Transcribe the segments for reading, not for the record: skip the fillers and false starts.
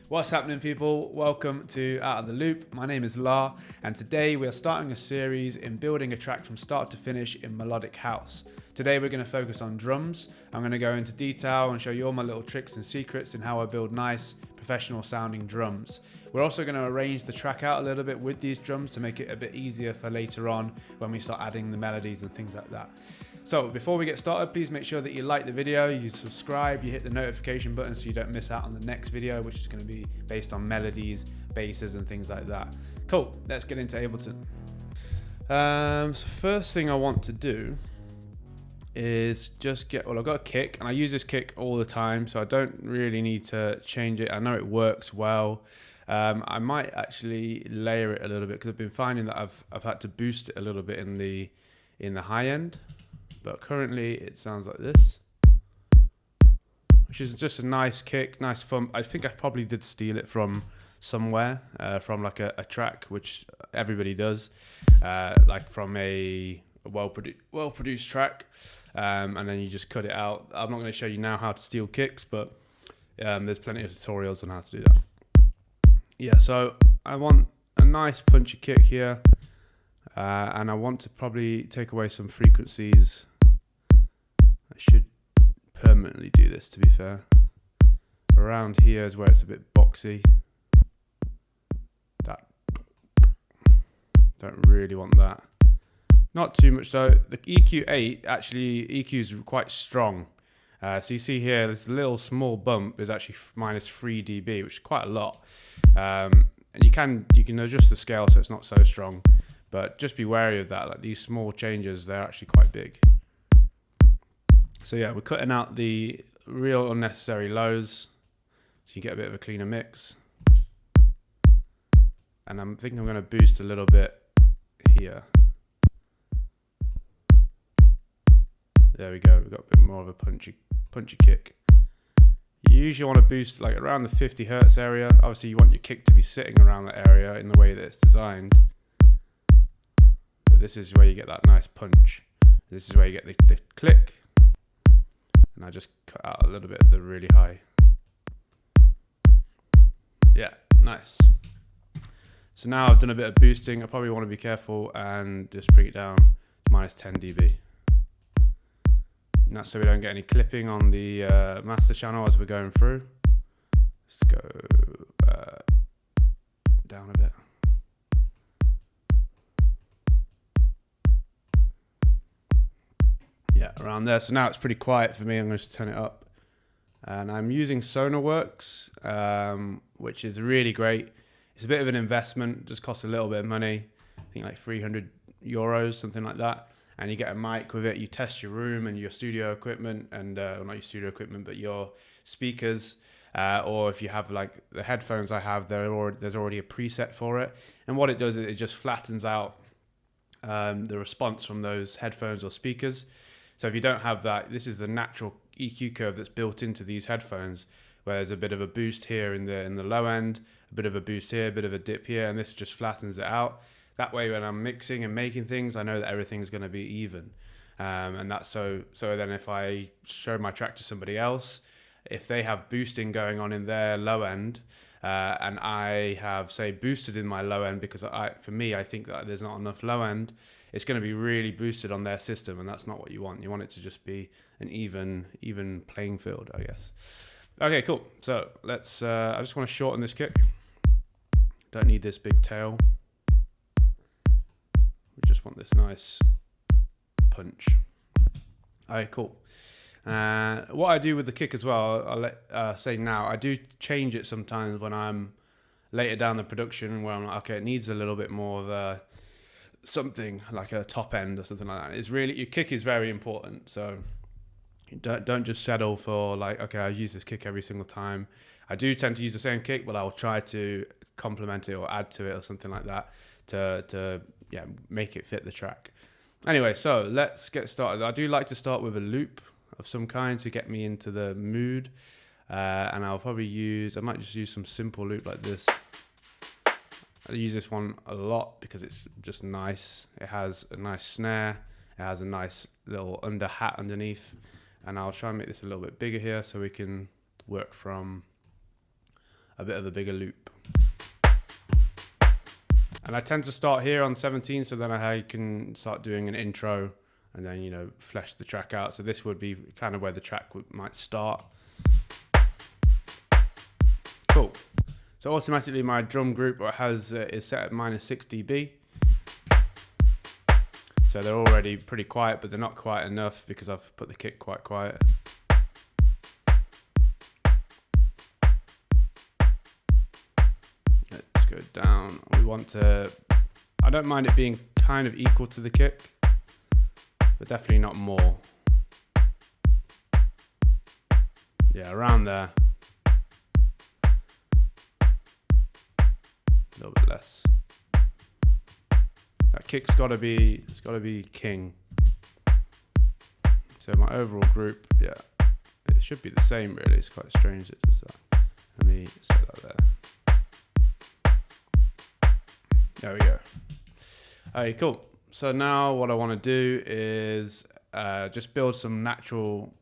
What's happening, people? Welcome to Out of the Loop. My name is La, and today we are starting a series in building a track from start to finish in Melodic House. Today we're going to focus on drums. I'm going to go into detail and show you all my little tricks and secrets in how I build nice, professional sounding drums. We're also going to arrange the track out a little bit with these drums to make it a bit easier for later on when we start adding the melodies and things like that. So before we get started, please make sure that you like the video, you subscribe, you hit the notification button so you don't miss out on the next video, which is going to be based on melodies, basses and things like that. Cool, let's get into Ableton. So first thing I want to do is just I've got a kick, and I use this kick all the time, so I don't really need to change it. I know it works well. I might actually layer it a little bit because I've been finding that I've had to boost it a little bit in the high end. But currently it sounds like this, which is just a nice kick, nice fun. I think I probably did steal it from somewhere, from like a track, which everybody does, like from a well-produced track, and then you just cut it out. I'm not going to show you now how to steal kicks, but there's plenty of tutorials on how to do that. Yeah, so I want a nice punchy kick here, and I want to probably take away some frequencies. I should permanently do this, to be fair. Around here is where it's a bit boxy. Don't really want that. Not too much though. The EQ8 actually EQs quite strong. So you see here, this little small bump is actually minus 3 dB, which is quite a lot. And you can adjust the scale so it's not so strong, but just be wary of that. Like these small changes, they're actually quite big. So yeah, we're cutting out the real unnecessary lows so you get a bit of a cleaner mix. And I'm thinking I'm going to boost a little bit here. There we go, we've got a bit more of a punchy kick. You usually want to boost like around the 50 Hertz area. Obviously you want your kick to be sitting around that area in the way that it's designed. But this is where you get that nice punch. This is where you get the click. And I just cut out a little bit of the really high. Yeah, nice. So now I've done a bit of boosting. I probably want to be careful and just bring it down to minus 10 dB. And that's so we don't get any clipping on the master channel as we're going through. Let's go down a bit. Yeah, around there. So now it's pretty quiet for me. I'm going to turn it up. And I'm using SonarWorks, which is really great. It's a bit of an investment, just costs a little bit of money. I think like €300, something like that. And you get a mic with it. You test your room and your studio equipment, and well, not your studio equipment, but your speakers. Or if you have like the headphones I have, there's already a preset for it. And what it does is it just flattens out the response from those headphones or speakers. So if you don't have that, this is the natural EQ curve that's built into these headphones, where there's a bit of a boost here in the low end, a bit of a boost here, a bit of a dip here, and this just flattens it out. That way, when I'm mixing and making things, I know that everything's going to be even. And that's so then if I show my track to somebody else, if they have boosting going on in their low end, and I have, say, boosted in my low end, because for me, I think that there's not enough low end, it's going to be really boosted on their system, and that's not what you want. You want it to just be an even playing field, I guess. Okay, cool. So let's, I just want to shorten this kick. Don't need this big tail. We just want this nice punch. Okay, cool. What I do with the kick as well, I'll say now, I do change it sometimes when I'm later down the production, where I'm like, okay, it needs a little bit more of something like a top end or something like that. It's really, your kick is very important. So don't just settle for like, okay, I use this kick every single time. I do tend to use the same kick, but I'll try to complement it or add to it or something like that to make it fit the track. Anyway, so let's get started. I do like to start with a loop of some kind to get me into the mood, and I might just use some simple loop like this. I use this one a lot because it's just nice. It has a nice snare, it has a nice little hat underneath, and I'll try and make this a little bit bigger here so we can work from a bit of a bigger loop. And I tend to start here on 17, so then I can start doing an intro and then, you know, flesh the track out. So this would be kind of where the track might start. Cool. So automatically my drum group is set at -6 dB. So they're already pretty quiet, but they're not quiet enough because I've put the kick quite quiet. Let's go down. We want to, I don't mind it being kind of equal to the kick, but definitely not more. Yeah, around there. A little bit less. That kick's it's gotta be king. So my overall group, yeah, it should be the same really. It's quite strange it does that. Let me set that there. There we go. Okay, cool. So now what I want to do is just build some natural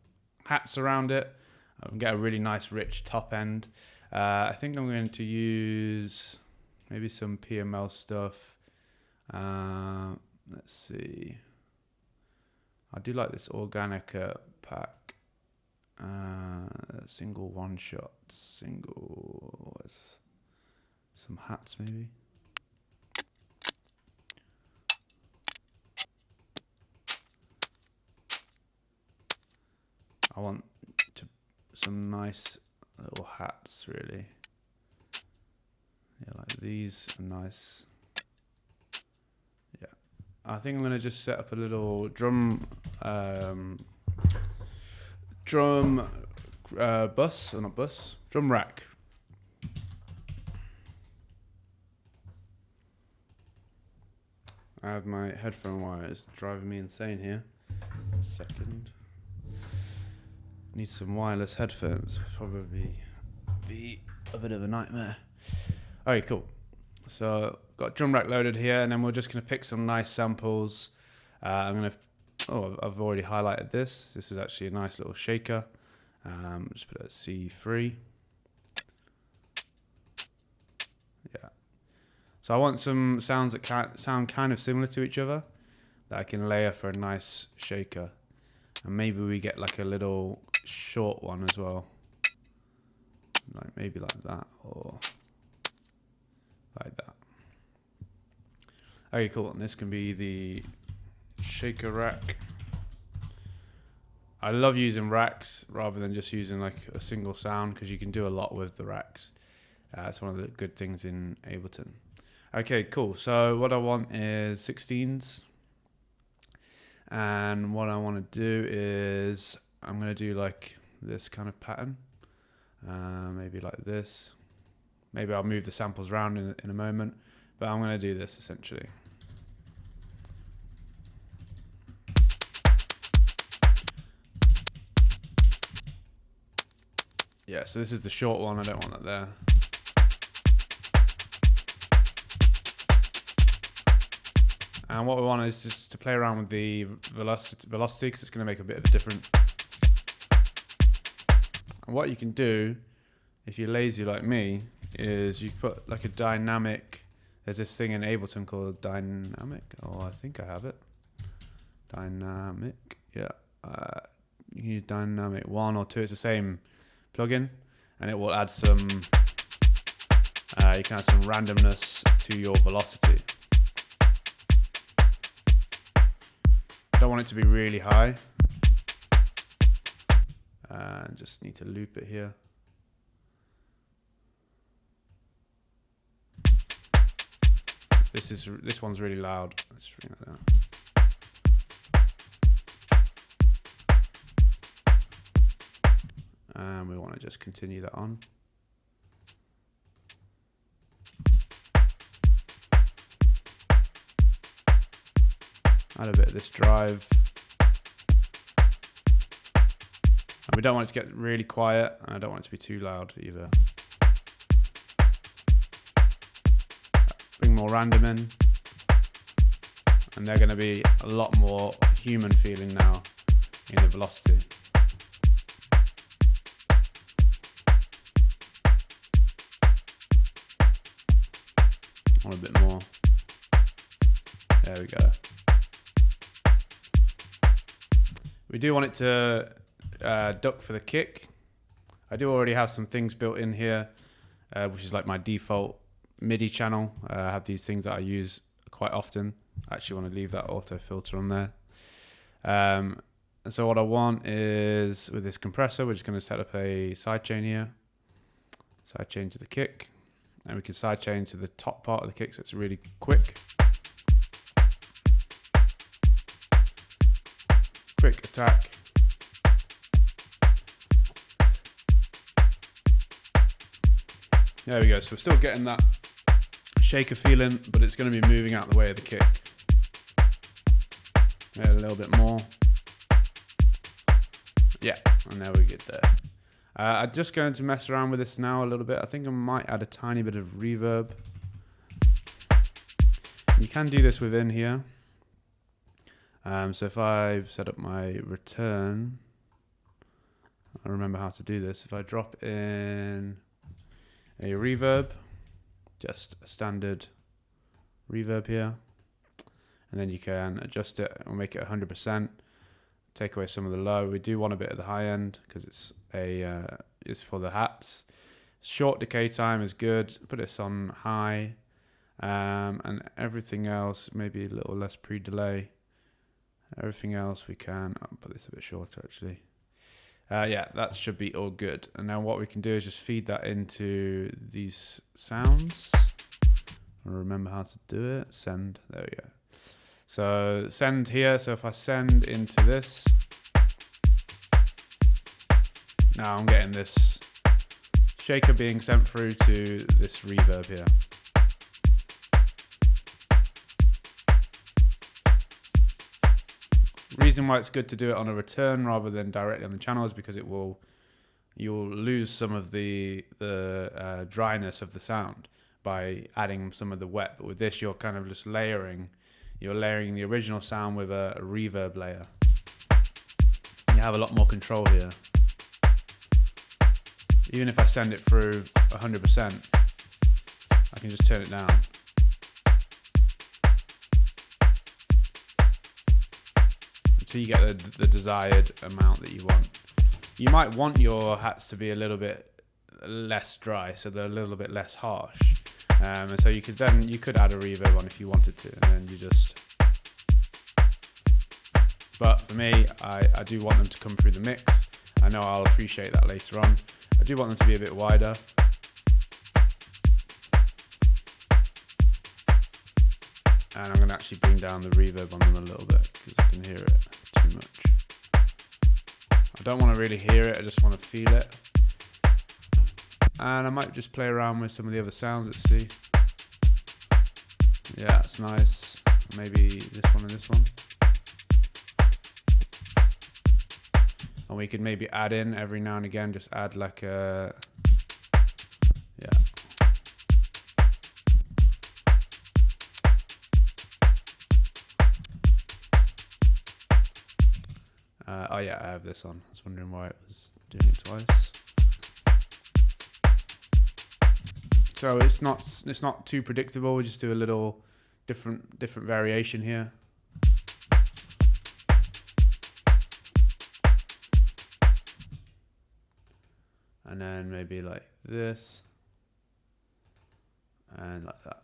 hats around it and get a really nice rich top end. I think I'm going to use maybe some PML stuff. Let's see. I do like this organic pack. Single one shot. Some hats maybe. I want some nice little hats really. Yeah, like these are nice. Yeah, I think I'm gonna just set up a little drum rack. I have my headphone wires driving me insane here. A second. Need some wireless headphones. Probably be a bit of a nightmare. Okay, cool. So got drum rack loaded here, and then we're just gonna pick some nice samples. I've already highlighted this. This is actually a nice little shaker. Just put it at C3. Yeah. So I want some sounds that sound kind of similar to each other that I can layer for a nice shaker. And maybe we get like a little short one as well. Like maybe like that or like that. Okay, cool. And this can be the shaker rack. I love using racks rather than just using like a single sound because you can do a lot with the racks. It's one of the good things in Ableton. Okay, cool. So what I want is 16s. And what I want to do is I'm going to do like this kind of pattern. Maybe like this. Maybe I'll move the samples around in a moment. But I'm going to do this essentially. Yeah, so this is the short one. I don't want that there. And what we want is just to play around with the velocity because it's going to make a bit of a difference. And what you can do, if you're lazy like me, is you put like a dynamic. There's this thing in Ableton called dynamic. Oh, I think I have it. Dynamic. Yeah. You can use dynamic 1 or 2. It's the same plugin, and it will add some. You can add some randomness to your velocity. I don't want it to be really high. Just need to loop it here. This one's really loud. Let's bring that down. And we want to just continue that on. Add a bit of this drive. And we don't want it to get really quiet, and I don't want it to be too loud either. Bring more random in. And they're going to be a lot more human feeling now in the velocity. want a bit more. There we go. We do want it to duck for the kick. I do already have some things built in here, which is like my default MIDI channel. I have these things that I use quite often. I actually want to leave that auto filter on there. And so what I want is, with this compressor, we're just going to set up a sidechain here. Sidechain to the kick. And we can sidechain to the top part of the kick, so it's really quick. Quick attack. There we go. So we're still getting that shaker feeling, but it's going to be moving out the way of the kick. Maybe a little bit more. Yeah, and there we get there. I'm just going to mess around with this now a little bit. I think I might add a tiny bit of reverb. You can do this within here. So if I set up my return, I remember how to do this. If I drop in a reverb, just a standard reverb here, and then you can adjust it and make it 100%. Take away some of the low. We do want a bit of the high end because it's for the hats. Short decay time is good. Put this on high, and everything else maybe a little less pre-delay. Everything else we can. I'll put this a bit shorter actually. Yeah, that should be all good. And now what we can do is just feed that into these sounds. I'll remember how to do it. Send. There we go. So send here. So if I send into this, now I'm getting this shaker being sent through to this reverb here. The reason why it's good to do it on a return rather than directly on the channel is because you'll lose some of the dryness of the sound by adding some of the wet. But with this, you're kind of just layering. You're layering the original sound with a reverb layer. You have a lot more control here. Even if I send it through 100%, I can just turn it down. Until you get the desired amount that you want. You might want your hats to be a little bit less dry, so they're a little bit less harsh. And so you could add a reverb on if you wanted to, and then you just. But for me, I do want them to come through the mix. I know I'll appreciate that later on. I do want them to be a bit wider. And I'm going to actually bring down the reverb on them a little bit because I can hear it too much. I don't want to really hear it, I just want to feel it. And I might just play around with some of the other sounds. Let's see. Yeah, that's nice. Maybe this one and this one. And we could maybe add in every now and again, just add like a, yeah. Oh yeah, I have this on. I was wondering why it was doing it twice. So it's not too predictable. We just do a little different variation here. And then maybe like this and like that.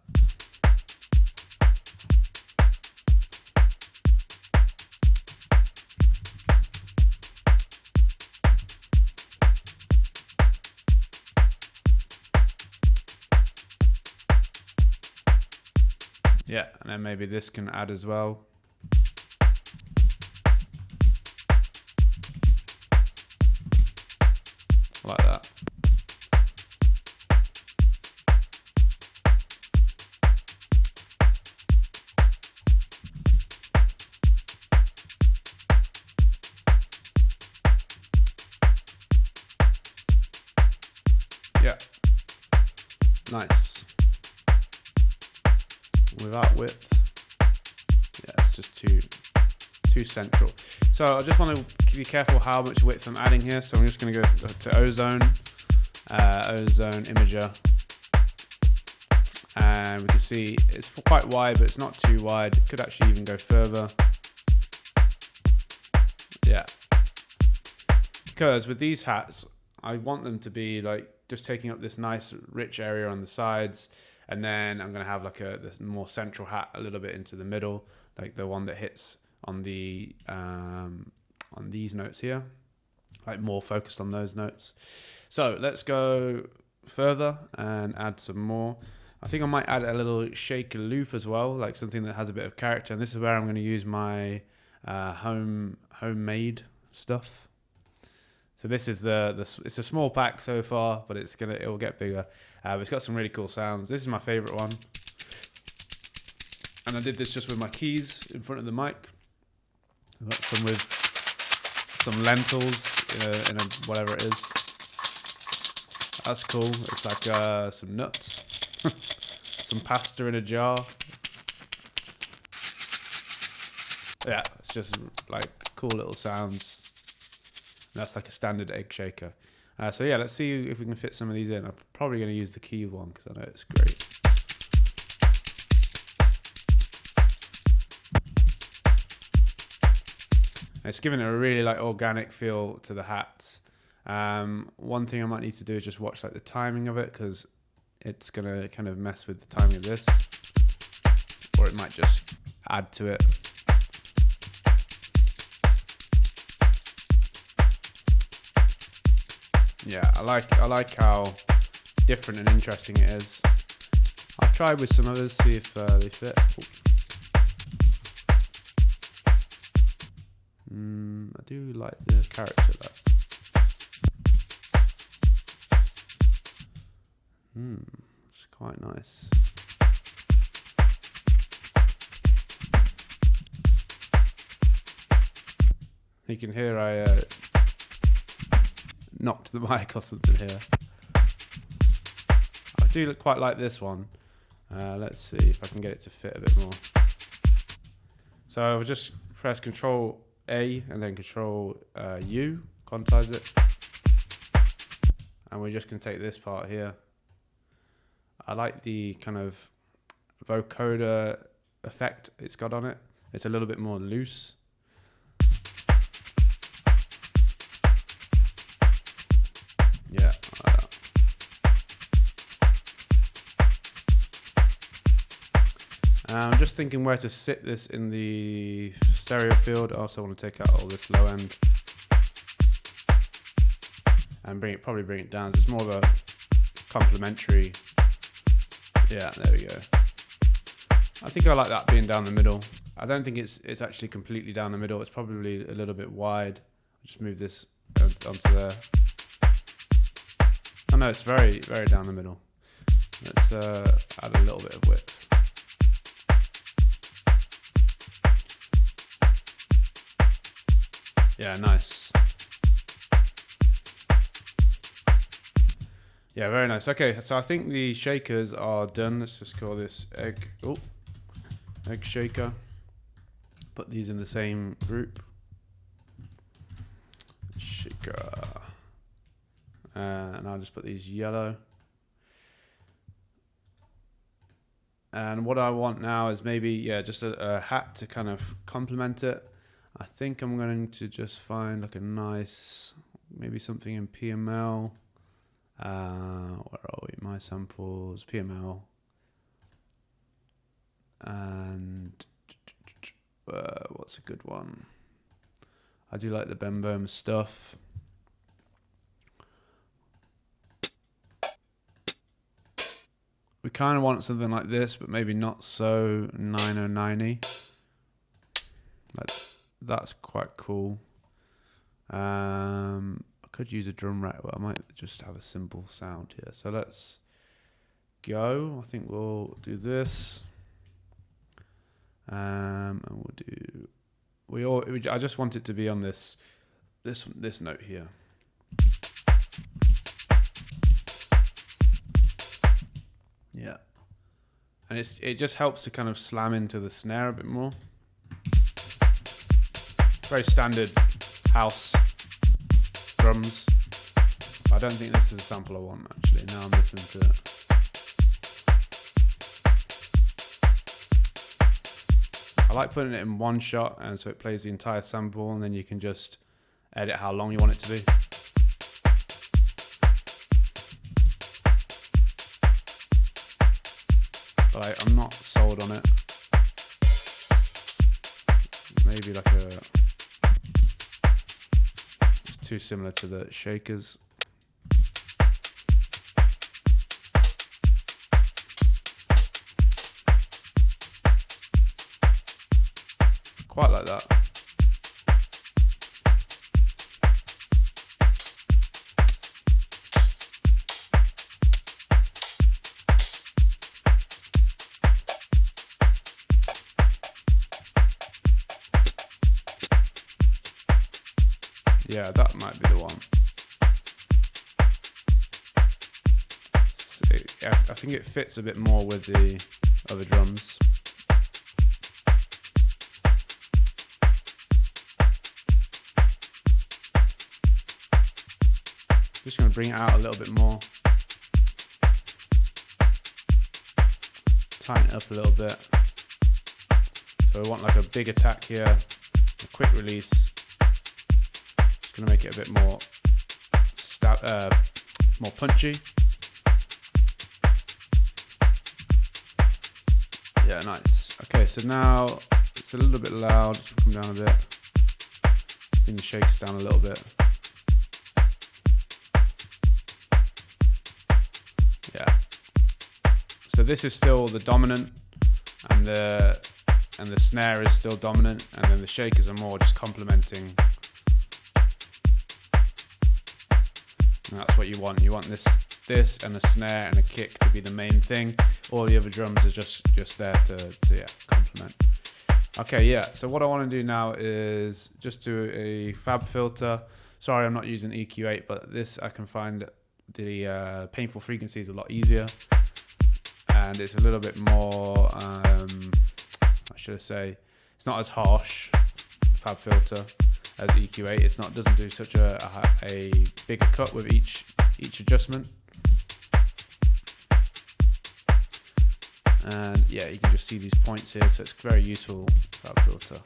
Yeah, and then maybe this can add as well. Like that. Yeah. Nice. Without width, yeah, it's just too central. So I just want to be careful how much width I'm adding here. So I'm just going to go to Ozone, Ozone Imager, And we can see it's quite wide, but it's not too wide. It could actually even go further. Yeah. Because with these hats, I want them to be like just taking up this nice rich area on the sides, and then I'm going to have like this more central hat a little bit into the middle, like the one that hits on the on these notes here, like more focused on those notes. So let's go further and add some more. I think I might add a little shaker loop as well, like something that has a bit of character. And this is where I'm going to use my homemade stuff. So this is it's a small pack so far, but it will get bigger. But it's got some really cool sounds. This is my favorite one, and I did this just with my keys in front of the mic. I've got some with some lentils in a whatever it is. That's cool. It's like some nuts. Some pasta in a jar. Yeah, it's just like cool little sounds. That's like a standard egg shaker. So yeah, let's see if we can fit some of these in. I'm probably going to use the key one because I know it's great. It's giving it a really like organic feel to the hats. One thing I might need to do is just watch like the timing of it, because it's gonna kind of mess with the timing of this, or it might just add to it. Yeah, I like how different and interesting it is. I'll try with some others, see if they fit. I do like the character though. It's quite nice. You can hear I knocked the mic or something here. I do quite like this one. Let's see if I can get it to fit a bit more. So I'll just press Control A and then Control U, quantize it. And we're just going to take this part here. I like the kind of vocoder effect it's got on it. It's a little bit more loose. Yeah, I like that. I'm just thinking where to sit this in the stereo field. I also want to take out all this low end and probably bring it down. So it's more of a complementary. Yeah, there we go. I think I like that being down the middle. I don't think it's actually completely down the middle. It's probably a little bit wide. I'll just move this onto there. Oh no, it's very, very down the middle. Let's add a little bit of width. Yeah, nice. Yeah, very nice. Okay, so I think the shakers are done. Let's just call this egg shaker. Put these in the same group. Shaker. And I'll just put these yellow. And what I want now is maybe, just a hat to kind of complement it. I think I'm going to just find like a nice, maybe something in PML. Where are we? My samples, PML. And what's a good one? I do like the Bem stuff. We kind of want something like this, but maybe not so 909-y. That's quite cool. I could use a drum rack, but I might just have a simple sound here. So let's go. I think we'll do this. And we'll do. I just want it to be on this note here. Yeah, and it just helps to kind of slam into the snare a bit more. Very standard house drums. I don't think this is a sample I want actually. Now I'm listening to it. I like putting it in one shot, and so it plays the entire sample, and then you can just edit how long you want it to be. But I'm not sold on it. Maybe like it's too similar to the shakers. Quite like that. Yeah, that might be the one. I think it fits a bit more with the other drums. Just going to bring it out a little bit more. Tighten it up a little bit. So we want like a big attack here, a quick release. Just going to make it a bit more more punchy. Yeah, nice. Okay, so now it's a little bit loud. Just come down a bit. Bring the shakers down a little bit. Yeah. So this is still the dominant, and the snare is still dominant, and then the shakers are more just complementing. And that's what you want. You want this and a snare and a kick to be the main thing. All the other drums are just there to complement. Okay, yeah. So what I want to do now is just do a fab filter. Sorry, I'm not using EQ8, but this I can find the painful frequencies a lot easier, and it's a little bit more. What should I say? It's not as harsh fab filter as EQ8. It doesn't do such a bigger cut with each adjustment. And yeah, you can just see these points here, so it's very useful fab filter.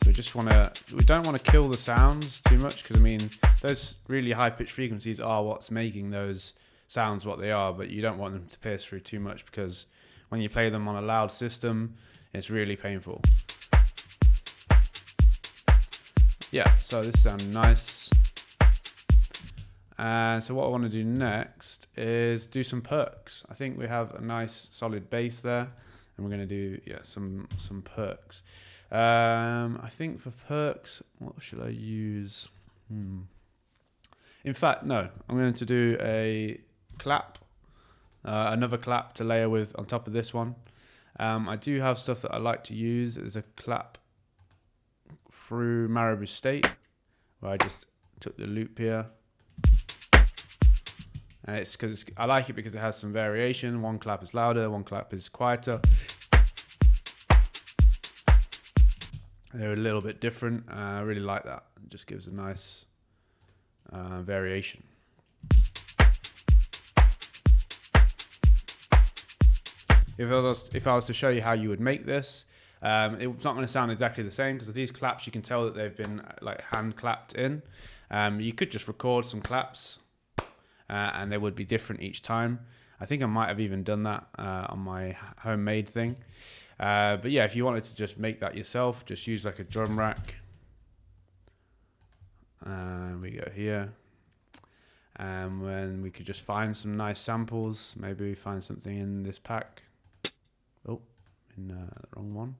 So we don't want to kill the sounds too much, because I mean those really high pitched frequencies are what's making those sounds what they are, but you don't want them to pierce through too much, because when you play them on a loud system, it's really painful. Yeah, so this sounds nice. And so what I want to do next is do some percs. I think we have a nice solid bass there, and we're going to do some percs. I think for percs, what should I use? In fact, no. I'm going to do a clap, another clap to layer with on top of this one. I do have stuff that I like to use. There's a clap through Marabou State, where I just took the loop here. And it's because I like it because it has some variation. One clap is louder, one clap is quieter. They're a little bit different. I really like that. It just gives a nice variation. If I was to show you how you would make this, it's not going to sound exactly the same, because of these claps you can tell that they've been like hand clapped in. You could just record some claps, and they would be different each time. I think I might have even done that on my homemade thing. But yeah, if you wanted to just make that yourself, just use like a drum rack. We go here. And then we could just find some nice samples. Maybe we find something in this pack. Oh, in the wrong one.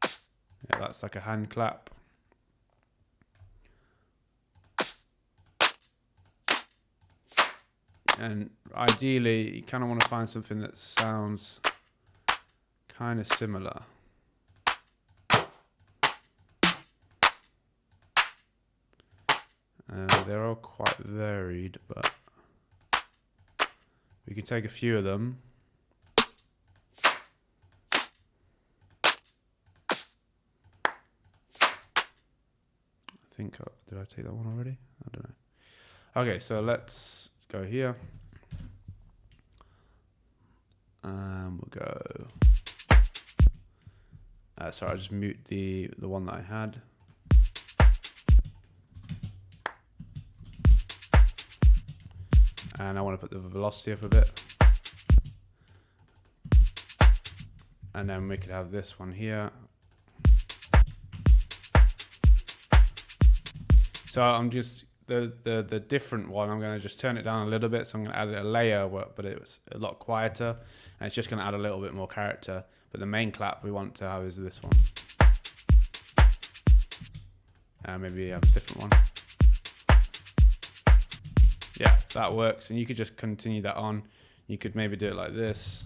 Yeah, that's like a hand clap. And ideally, you kind of want to find something that sounds kind of similar. They're all quite varied, but we can take a few of them. I think, did I take that one already? I don't know. Okay, so let's go here. We'll go. Sorry, I'll just mute the one that I had. And I want to put the velocity up a bit. And then we could have this one here. So I'm just, the different one, I'm going to just turn it down a little bit. So I'm going to add a layer, but it's a lot quieter. And it's just going to add a little bit more character. But the main clap we want to have is this one. Maybe have a different one. Yeah, that works. And you could just continue that on. You could maybe do it like this.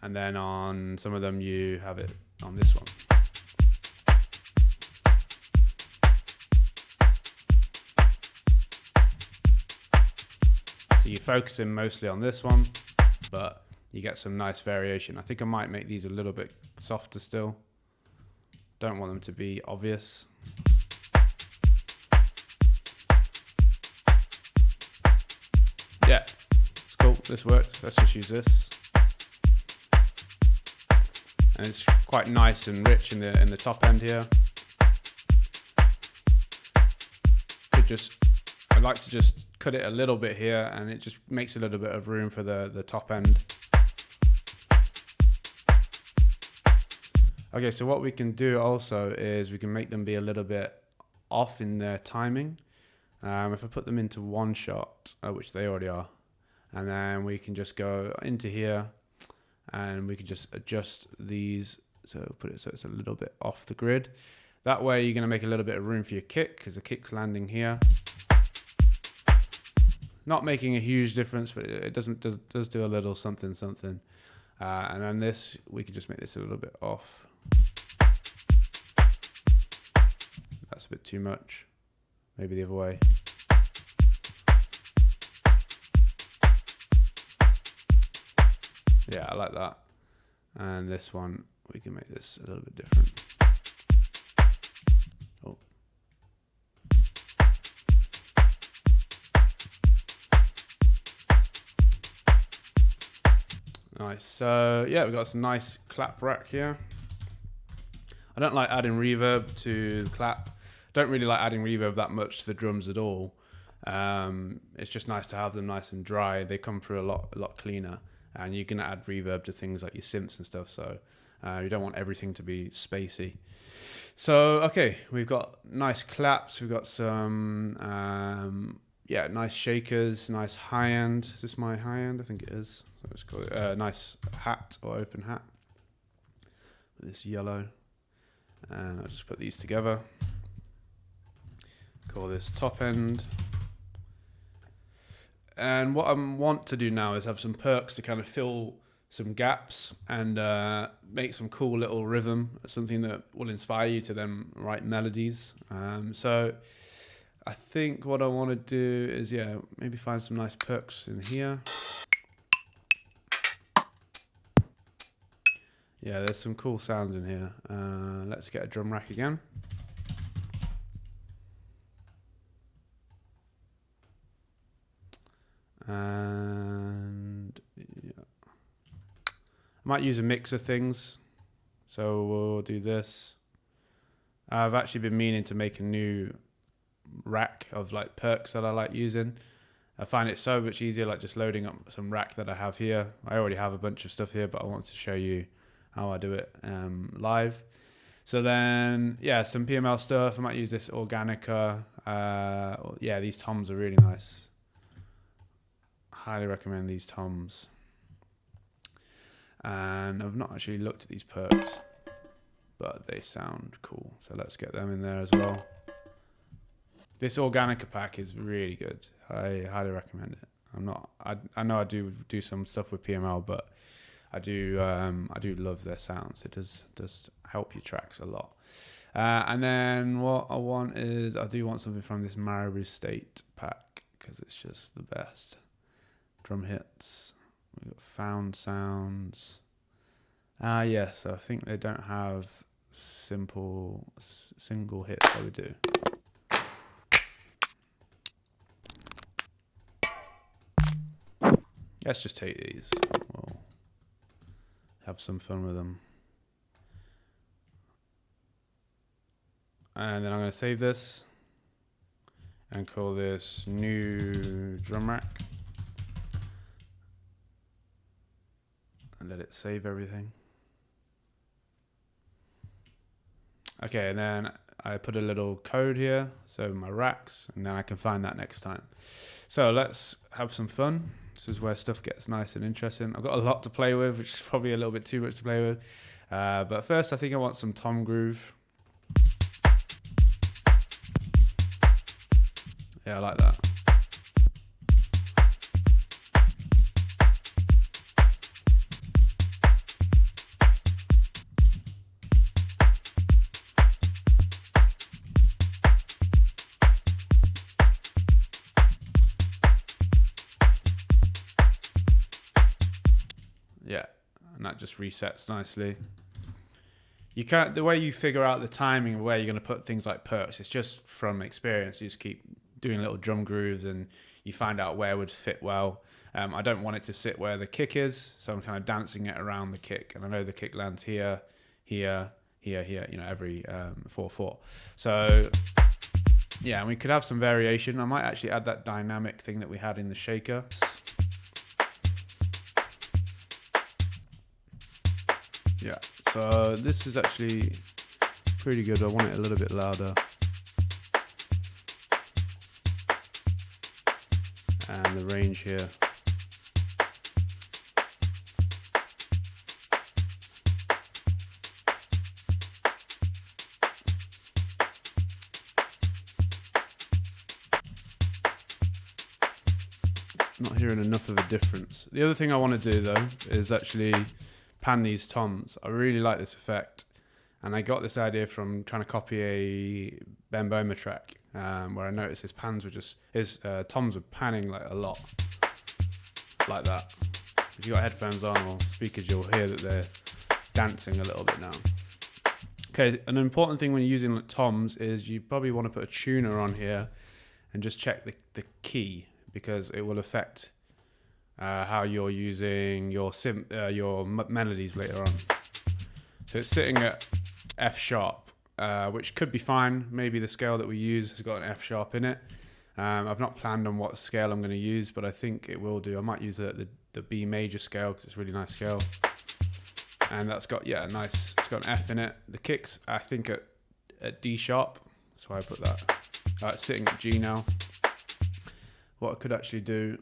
And then on some of them, you have it on this one. So you're focusing mostly on this one, but you get some nice variation. I think I might make these a little bit softer still. Don't want them to be obvious. Yeah, it's cool. This works. Let's just use this. And it's quite nice and rich in the top end here. I'd like to just cut it a little bit here, and it just makes a little bit of room for the top end. Okay, so what we can do also is we can make them be a little bit off in their timing. If I put them into one shot, which they already are, and then we can just go into here, and we can just adjust these. So put it so it's a little bit off the grid. That way you're going to make a little bit of room for your kick, because the kick's landing here. Not making a huge difference, but it does do a little something. And then this, we can just make this a little bit off. That's a bit too much. Maybe the other way. Yeah, I like that. And this one, we can make this a little bit different. Oh. Nice. So yeah, we've got some nice clap rack here. I don't like adding reverb to the clap. Don't really like adding reverb that much to the drums at all. It's just nice to have them nice and dry. They come through a lot cleaner. And you can add reverb to things like your synths and stuff, so you don't want everything to be spacey. So, okay, we've got nice claps, we've got some, nice shakers, nice high end. Is this my high end? I think it is. So let's call it nice hat or open hat with this yellow. And I'll just put these together. Call this top end. And what I want to do now is have some perks to kind of fill some gaps and make some cool little rhythm, something that will inspire you to then write melodies. So I think what I want to do is, maybe find some nice perks in here. Yeah, there's some cool sounds in here. Let's get a drum rack again. And I might use a mix of things. So we'll do this. I've actually been meaning to make a new rack of like perks that I like using. I find it so much easier, like just loading up some rack that I have here. I already have a bunch of stuff here, but I want to show you how I do it live. So then, some PML stuff. I might use this Organica. These toms are really nice. Highly recommend these toms. And I've not actually looked at these perks, but they sound cool. So let's get them in there as well. This Organica pack is really good. I highly recommend it. I know I do some stuff with PML, but I do love their sounds. It does help your tracks a lot. And then what I want is, I do want something from this Marabou State pack, because it's just the best. Drum hits. We've got found sounds. Yes, I think they don't have single hits, but we do. Let's just take these. have some fun with them. And then I'm going to save this and call this new drum rack. And let it save everything. Okay, and then I put a little code here, so my racks, and then I can find that next time. So let's have some fun. This is where stuff gets nice and interesting. I've got a lot to play with, which is probably a little bit too much to play with. But first, I think I want some tom groove. Yeah, I like that. Yeah, and that just resets nicely. You can't, the way you figure out the timing of where you're going to put things like percs, it's just from experience. You just keep doing little drum grooves and you find out where would fit well. I don't want it to sit where the kick is, so I'm kind of dancing it around the kick. And I know the kick lands here, here, here, here, you know, every 4/4. So yeah, and we could have some variation. I might actually add that dynamic thing that we had in the shaker. Yeah, so this is actually pretty good. I want it a little bit louder. And the range here. Not hearing enough of a difference. The other thing I want to do though is actually pan these toms. I really like this effect, and I got this idea from trying to copy a Ben Boma track, where I noticed his toms were panning like a lot, like that. If you got headphones on or speakers, you'll hear that they're dancing a little bit now. Okay, an important thing when you're using toms is you probably want to put a tuner on here and just check the key, because it will affect how you're using your melodies later on. So it's sitting at F sharp, which could be fine. Maybe the scale that we use has got an F sharp in it. I've not planned on what scale I'm going to use, but I think it will do. I might use the B major scale because it's a really nice scale. And that's got, yeah, nice, it's got an F in it. The kicks, I think at D sharp. That's why I put that. It's sitting at G now. What I could actually do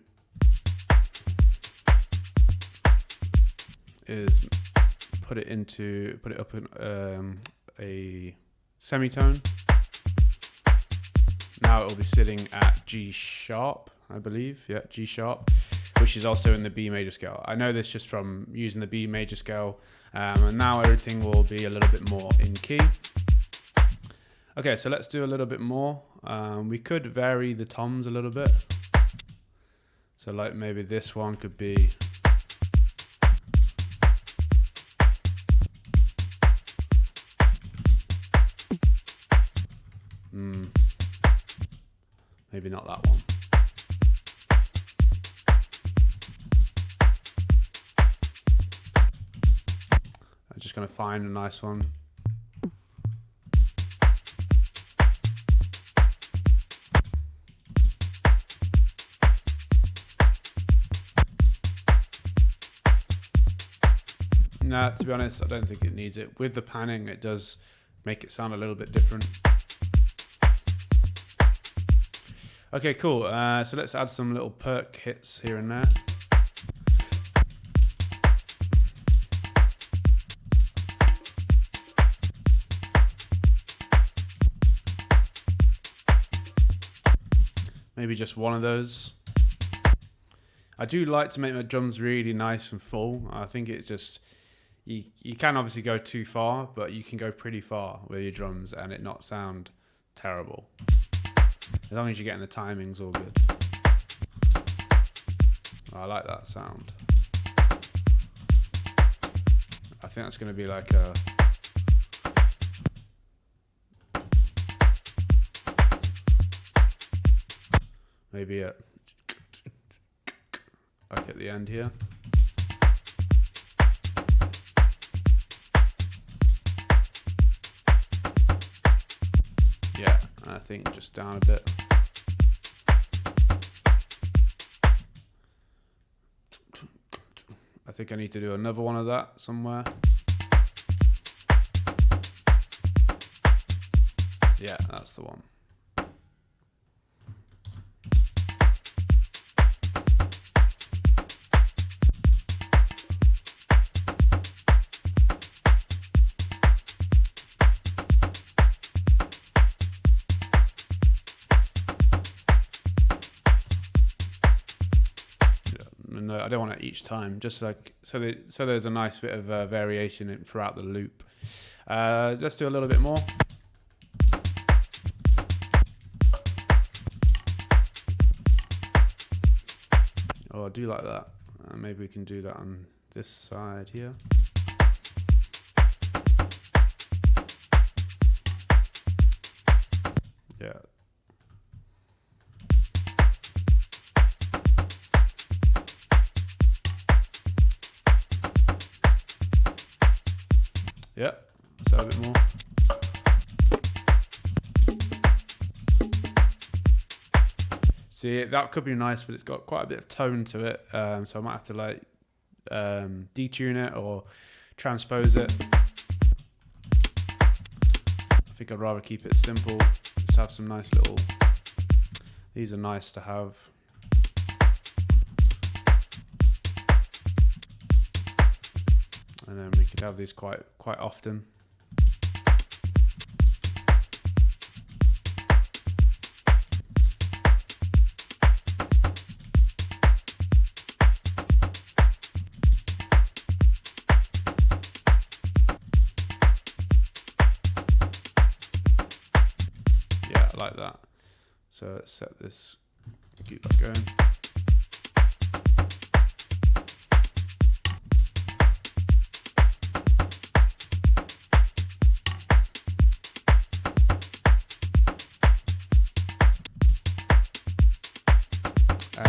is put it up in a semitone. Now it will be sitting at G sharp, I believe. Yeah, G sharp, which is also in the B major scale. I know this just from using the B major scale, and now everything will be a little bit more in key. Okay, so let's do a little bit more. We could vary the toms a little bit. So like maybe this one could be maybe not that one. I'm just going to find a nice one. Nah, to be honest, I don't think it needs it. With the panning, it does make it sound a little bit different. Okay, cool. So let's add some little perk hits here and there. Maybe just one of those. I do like to make my drums really nice and full. I think it's just, you can obviously go too far, but you can go pretty far with your drums and it not sound terrible. As long as you're getting the timings all good. I like that sound. I think that's going to be like a... maybe like at the end here. Yeah, I think just down a bit. I think I need to do another one of that somewhere. Yeah, that's the one. No, I don't want it each time. Just like so there's a nice bit of variation throughout the loop. Let's do a little bit more. Oh, I do like that. Maybe we can do that on this side here. Yeah. Yep, so a bit more. See, that could be nice, but it's got quite a bit of tone to it, so I might have to like detune it or transpose it. I think I'd rather keep it simple, just have some nice little, these are nice to have. And then we could have these quite often. Yeah, I like that. So let's set this, keep that going.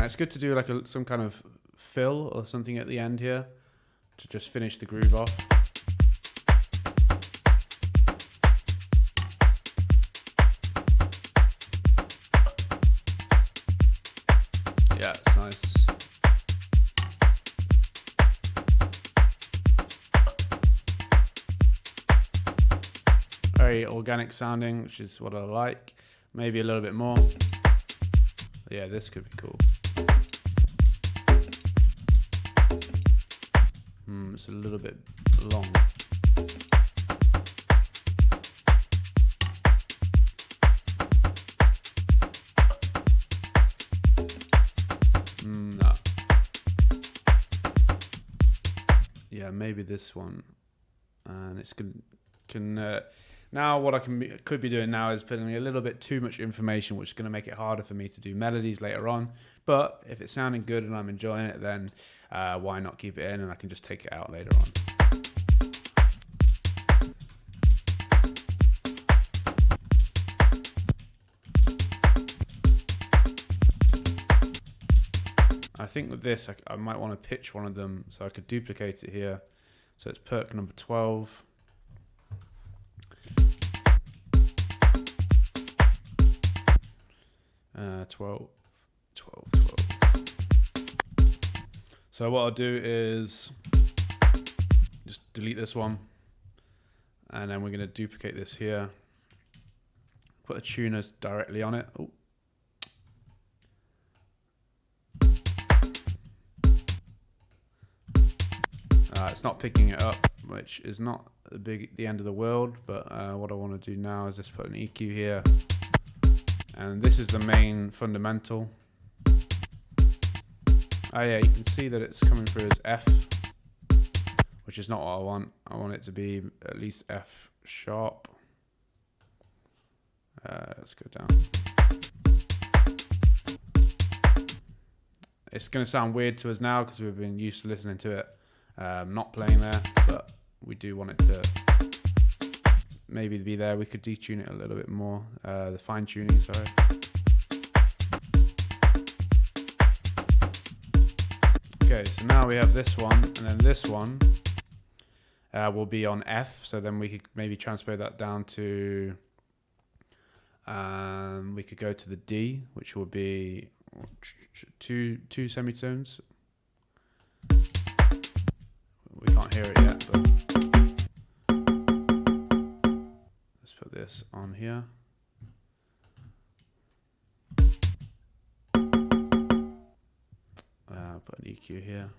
It's good to do like some kind of fill or something at the end here to just finish the groove off. Yeah, it's nice. Very organic sounding, which is what I like. Maybe a little bit more. Yeah, this could be cool. It's a little bit long. No. Yeah, maybe this one. And it's can now what I could be doing now is putting a little bit too much information, which is going to make it harder for me to do melodies later on. But if it's sounding good and I'm enjoying it, then why not keep it in, and I can just take it out later on. I think with this, I might want to pitch one of them, so I could duplicate it here. So it's perk number 12. Uh, 12. So what I'll do is just delete this one, and then we're going to duplicate this here. Put a tuner directly on it. Oh. It's not picking it up, which is not the end of the world, but what I want to do now is just put an EQ here. And this is the main fundamental. Oh yeah, you can see that it's coming through as F, which is not what I want. I want it to be at least F sharp. Let's go down. It's going to sound weird to us now because we've been used to listening to it not playing there, but we do want it to maybe be there. We could detune it a little bit more, the fine tuning, sorry. Okay, so now we have this one, and then this one will be on F, so then we could maybe transpose that down to We could go to the D, which will be two semitones. We can't hear it yet, but let's put this on here. Put an EQ here.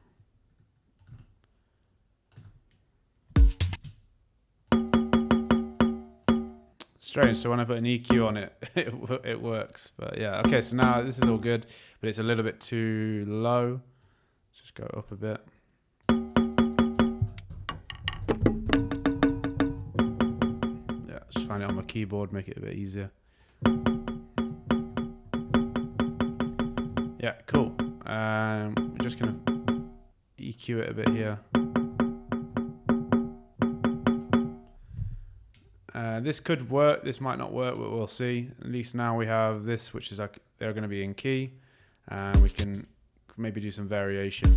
Strange, so when I put an EQ on it, it works. But yeah, okay, so now this is all good, but it's a little bit too low. Let's just go up a bit. Yeah, just find it on my keyboard, make it a bit easier. Yeah, cool. We're just gonna EQ it a bit here. This could work, this might not work, but we'll see. At least now we have this, which is like they're going to be in key, and we can maybe do some variation.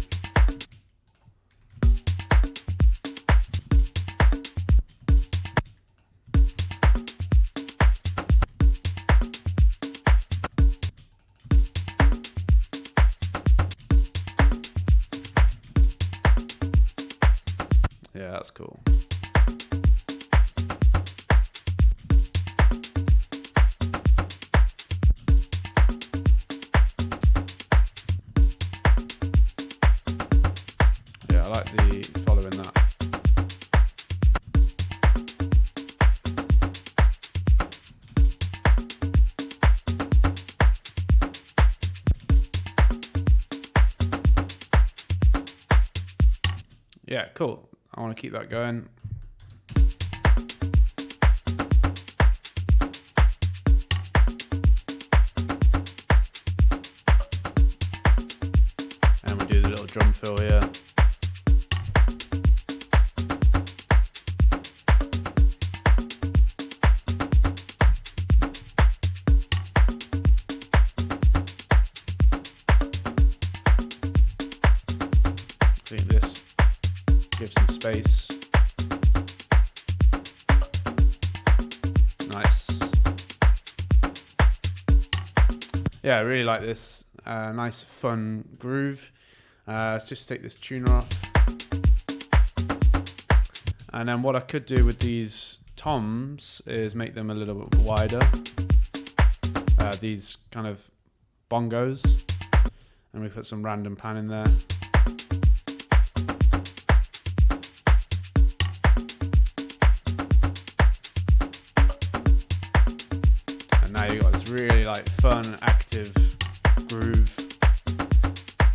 Yeah, that's cool. I like the following that. Yeah, cool. I want to keep that going. And we do the little drum fill here. I think this gives some space. Nice. Yeah, I really like this. Nice, fun groove. Let's just take this tuner off. And then what I could do with these toms is make them a little bit wider. These kind of bongos. And we put some random pan in there. Now you've got this really like fun, active groove,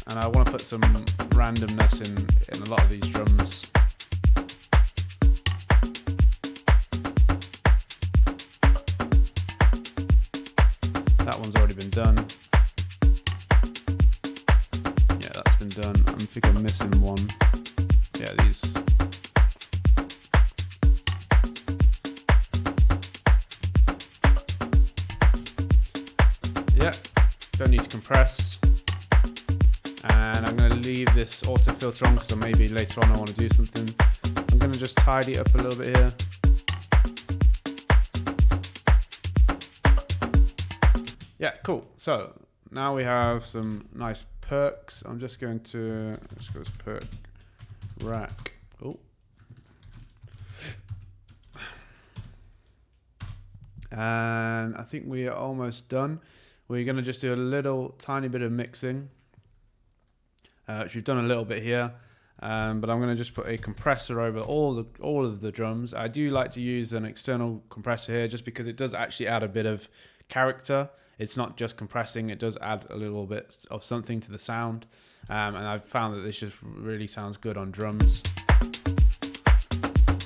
and I want to put some randomness in a lot of these drums. That one's already been done. Yeah, that's been done. I think I'm missing one. Yeah, these. Yeah, don't need to compress. And I'm going to leave this auto filter on because maybe later on I want to do something. I'm going to just tidy it up a little bit here. Yeah, cool. So now we have some nice percs. I'm just going to, let's go to perc rack. Oh. And I think we are almost done. We're going to just do a little tiny bit of mixing, which we've done a little bit here, but I'm going to just put a compressor over all of the drums. I do like to use an external compressor here just because it does actually add a bit of character. It's not just compressing, it does add a little bit of something to the sound, and I've found that this just really sounds good on drums.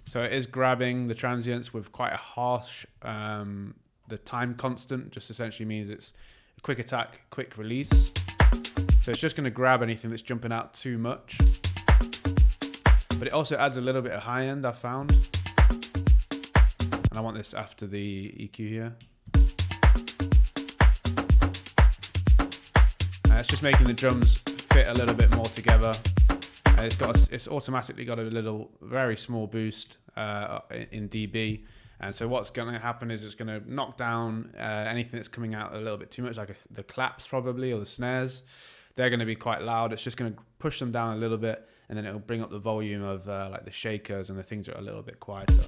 So it is grabbing the transients with quite a harsh, the time constant just essentially means it's a quick attack, quick release. So it's just going to grab anything that's jumping out too much. But it also adds a little bit of high end, I found. And I want this after the EQ here. It's just making the drums fit a little bit more together. It's automatically got a little, very small boost in dB, And so what's going to happen is it's going to knock down anything that's coming out a little bit too much, like the claps probably, or the snares. They're going to be quite loud. It's just going to push them down a little bit, and then it'll bring up the volume of like the shakers and the things that are a little bit quieter.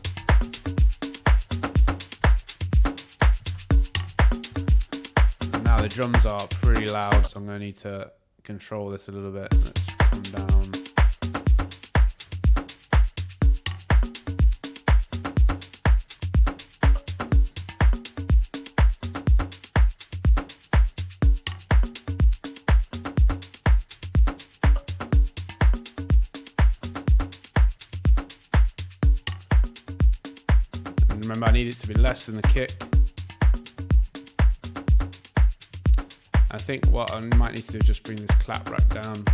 And now the drums are pretty loud, so I'm going to need to control this a little bit. Let's come down. Remember, I need it to be less than the kick. I think what I might need to do is just bring this clap rack down.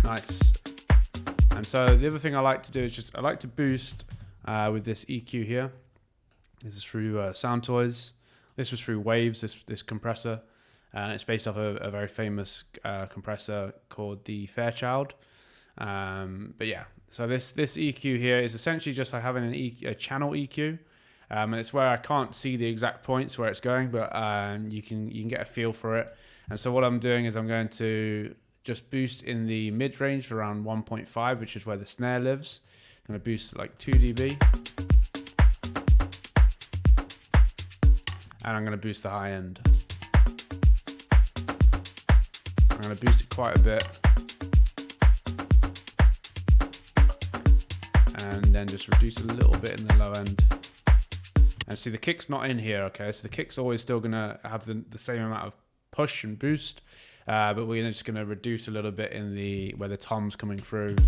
Nice. And so the other thing I like to do is I like to boost with this EQ here. This is through Sound Toys. This was through Waves, this compressor. It's based off a very famous compressor called the Fairchild. But yeah, so this EQ here is essentially just like having a channel EQ, and it's where I can't see the exact points where it's going, but you can get a feel for it. And so what I'm doing is I'm going to just boost in the mid range for around 1.5, which is where the snare lives. I'm going to boost like 2 dB, and I'm going to boost the high end. I'm going to boost it quite a bit. And then just reduce a little bit in the low end. And see, the kick's not in here, okay? So the kick's always still going to have the same amount of push and boost, but we're just going to reduce a little bit in where the tom's coming through. And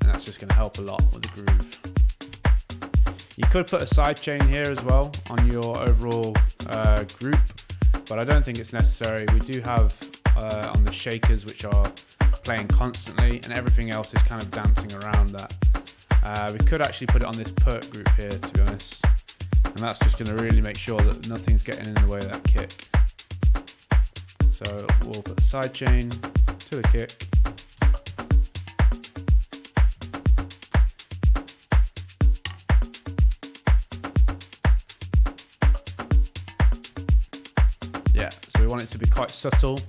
that's just going to help a lot with the groove. You could put a sidechain here as well on your overall group, but I don't think it's necessary. We do have on the shakers, which are playing constantly, and everything else is kind of dancing around that. We could actually put it on this perk group here, to be honest, and that's just going to really make sure that nothing's getting in the way of that kick. So we'll put the sidechain to the kick. Yeah, so we want it to be quite subtle.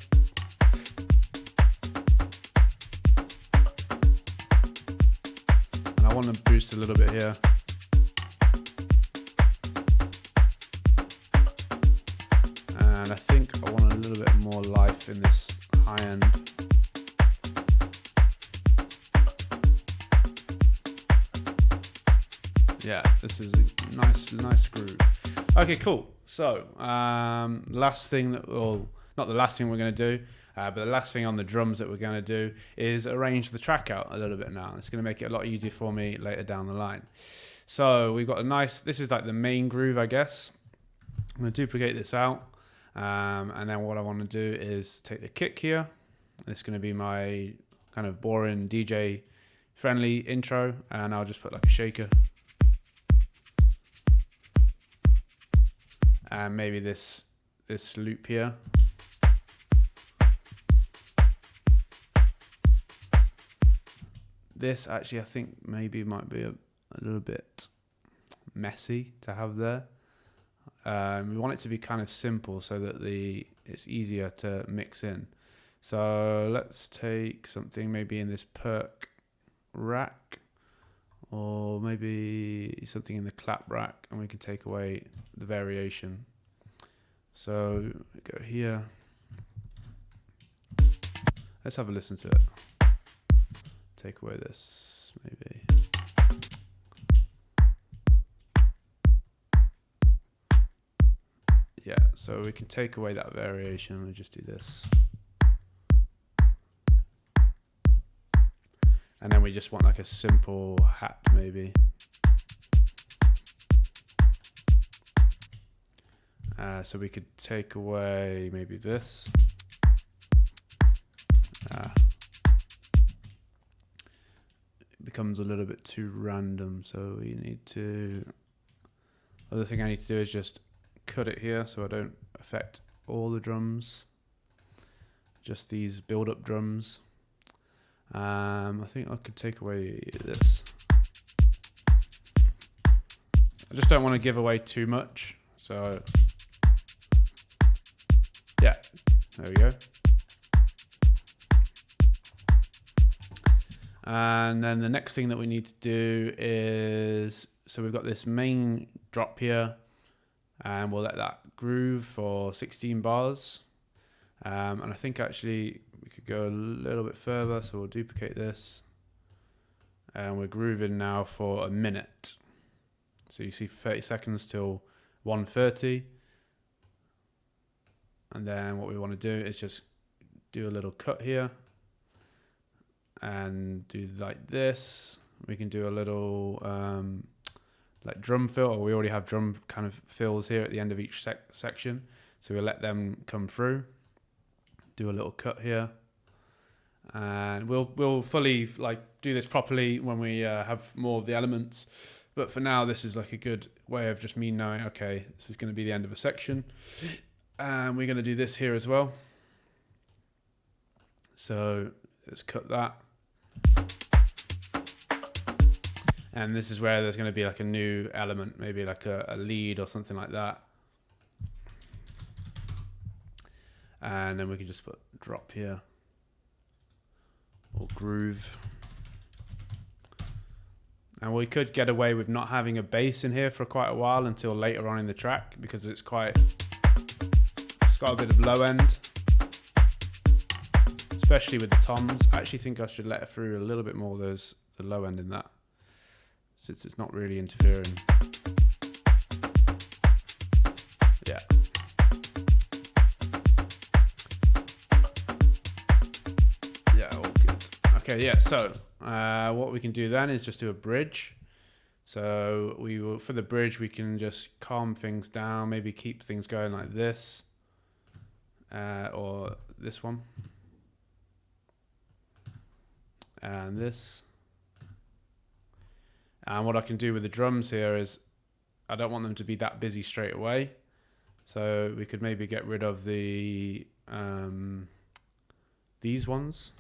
I want to boost a little bit here. And I think I want a little bit more life in this high end. Yeah, this is a nice groove. Okay, cool. So, last thing not the last thing we're going to do, but the last thing on the drums that we're going to do is arrange the track out a little bit now. It's going to make it a lot easier for me later down the line. So we've got this is like the main groove, I guess. I'm going to duplicate this out. And then what I want to do is take the kick here. It's going to be my kind of boring DJ friendly intro. And I'll just put like a shaker. And maybe this loop here. This actually, I think maybe might be a little bit messy to have there. We want it to be kind of simple so that it's easier to mix in. So let's take something maybe in this perk rack, or maybe something in the clap rack, and we can take away the variation. So we go here. Let's have a listen to it. Take away this, maybe. Yeah, so we can take away that variation. We just do this. And then we just want like a simple hat, maybe. So we could take away maybe this. It becomes a little bit too random, so we need to... Other thing I need to do is just cut it here so I don't affect all the drums. Just these build-up drums. I think I could take away this. I just don't want to give away too much. So yeah, there we go. And then the next thing that we need to do is, so we've got this main drop here, and we'll let that groove for 16 bars. And I think actually we could go a little bit further, so we'll duplicate this. And we're grooving now for a minute. So you see 30 seconds till 1:30. And then what we want to do is just do a little cut here. And do like this. We can do a little like drum fill, or we already have drum kind of fills here at the end of each section. So we'll let them come through. Do a little cut here. And we'll fully like do this properly when we have more of the elements. But for now, this is like a good way of just me knowing, okay, this is going to be the end of a section. And we're going to do this here as well. So let's cut that. And this is where there's going to be like a new element, maybe like a lead or something like that. And then we can just put drop here, or groove. And we could get away with not having a bass in here for quite a while until later on in the track, because it's got a bit of low end, especially with the toms. I actually think I should let it through a little bit more, the low end in that, since it's not really interfering. Yeah. Yeah, all good. Okay, yeah, so what we can do then is just do a bridge. So for the bridge, we can just calm things down, maybe keep things going like this, or this one. And this. And what I can do with the drums here is, I don't want them to be that busy straight away. So we could maybe get rid of these ones.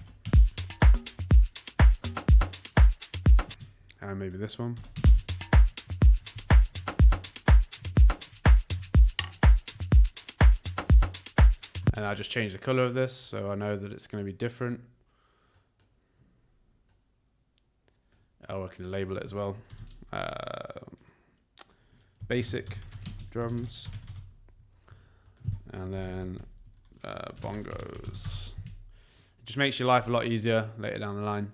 And maybe this one. And I'll just change the color of this, so I know that it's going to be different. Oh, I can label it as well. Basic drums. And then bongos. It just makes your life a lot easier later down the line.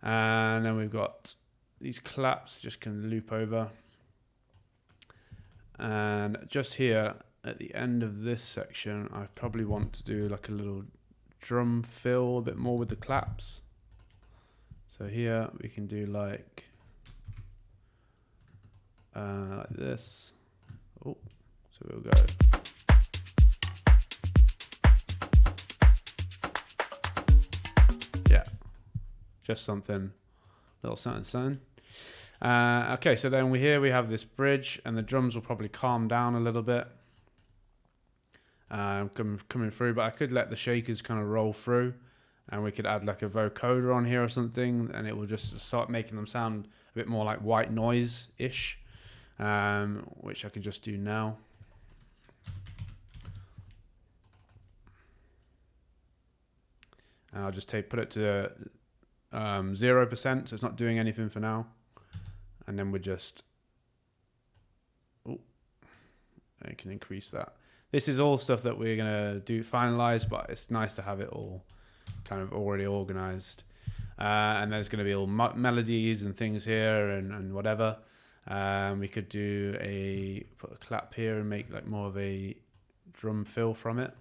And then we've got these claps, just can loop over. And just here at the end of this section, I probably want to do like a little drum fill a bit more with the claps. So here we can do like this. Oh, so we'll go. Yeah, just something, little something. Okay, so then we have this bridge, and the drums will probably calm down a little bit. Coming through, but I could let the shakers kind of roll through. And we could add like a vocoder on here or something, and it will just start making them sound a bit more like white noise-ish, which I can just do now. And I'll just put it to 0%, so it's not doing anything for now. And then we just, I can increase that. This is all stuff that we're gonna do finalize, but it's nice to have it all kind of already organized. And there's going to be all melodies and things here and whatever. We could put a clap here and make like more of a drum fill from it.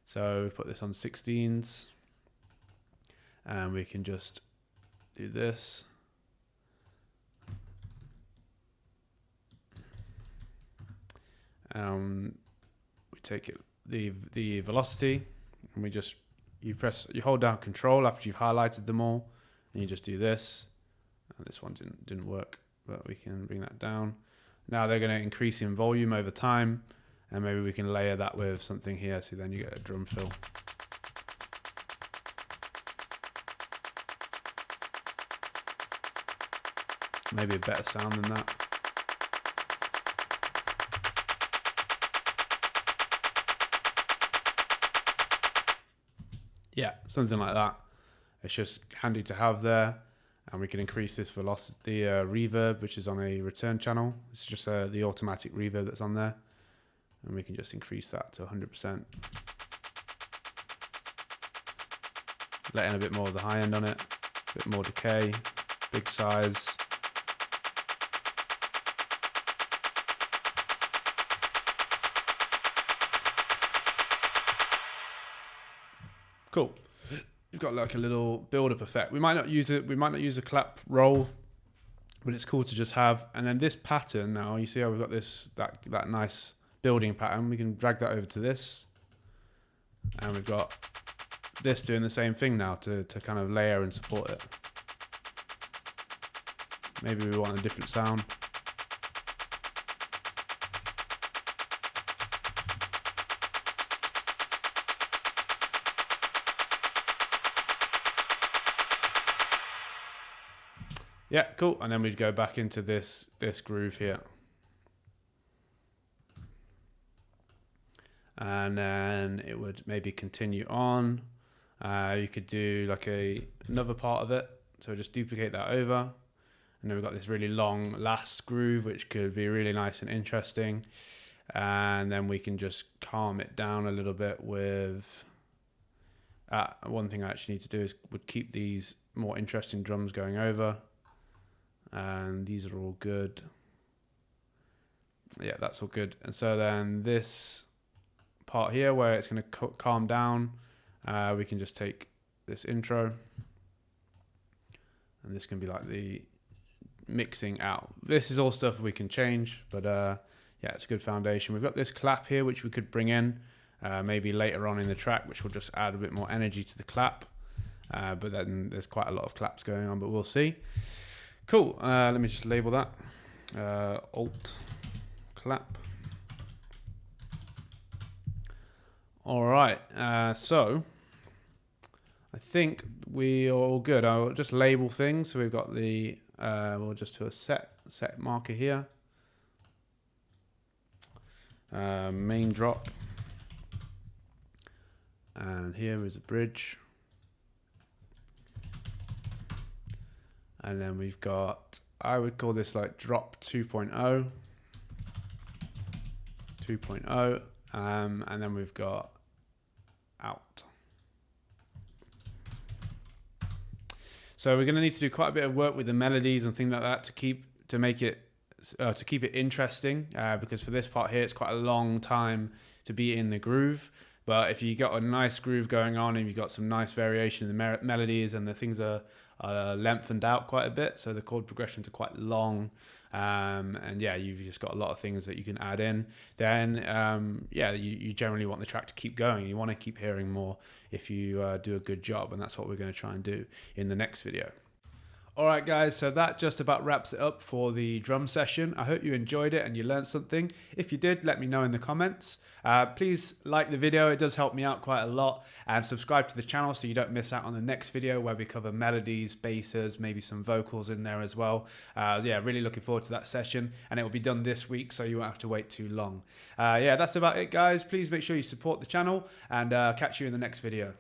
So we put this on 16s, and we can just do this. We take the velocity, and we just you hold down Control after you've highlighted them all, and you just do this. And this one didn't work, but we can bring that down. Now they're going to increase in volume over time, and maybe we can layer that with something here, so then you get a drum fill. maybe a better sound than that. Yeah, something like that. It's just handy to have there. And we can increase this velocity, reverb, which is on a return channel. It's just the automatic reverb that's on there. And we can just increase that to 100%. Letting a bit more of the high end on it, a bit more decay, big size. Cool. You've got like a little build-up effect. We might not use it. We might not use a clap roll, but it's cool to just have. And then this pattern now, you see how we've got this that nice building pattern. We can drag that over to this, and we've got this doing the same thing now to kind of layer and support it. Maybe we want a different sound. Yeah, cool. And then we'd go back into this groove here. And then it would maybe continue on. You could do like another part of it. So just duplicate that over. And then we've got this really long last groove, which could be really nice and interesting. And then we can just calm it down a little bit with... one thing I actually need to do is would keep these more interesting drums going over. And these are all good. Yeah, that's all good. And so then this part here where it's going to calm down, we can just take this intro, and this can be like the mixing out. This is all stuff we can change, but yeah, it's a good foundation. We've got this clap here which we could bring in maybe later on in the track, which will just add a bit more energy to the clap, but then there's quite a lot of claps going on, but we'll see. Cool. Let me just label that alt clap. All right. So I think we are all good. I'll just label things. So we've got the we'll just do a set marker here. Main drop, and here is a bridge. And then we've got, I would call this like drop 2.0. And then we've got out. So we're going to need to do quite a bit of work with the melodies and things like that to keep it interesting, because for this part here it's quite a long time to be in the groove. But if you got a nice groove going on and you've got some nice variation in the melodies and the things are lengthened out quite a bit, so the chord progressions are quite long, and yeah, you've just got a lot of things that you can add in, then yeah, you generally want the track to keep going. You want to keep hearing more if you do a good job, and that's what we're going to try and do in the next video. Alright guys, so that just about wraps it up for the drum session. I hope you enjoyed it and you learned something. If you did, let me know in the comments. Please like the video, it does help me out quite a lot, and subscribe to the channel so you don't miss out on the next video where we cover melodies, basses, maybe some vocals in there as well. Yeah, really looking forward to that session, and it will be done this week so you won't have to wait too long. Yeah, that's about it guys. Please make sure you support the channel, and catch you in the next video.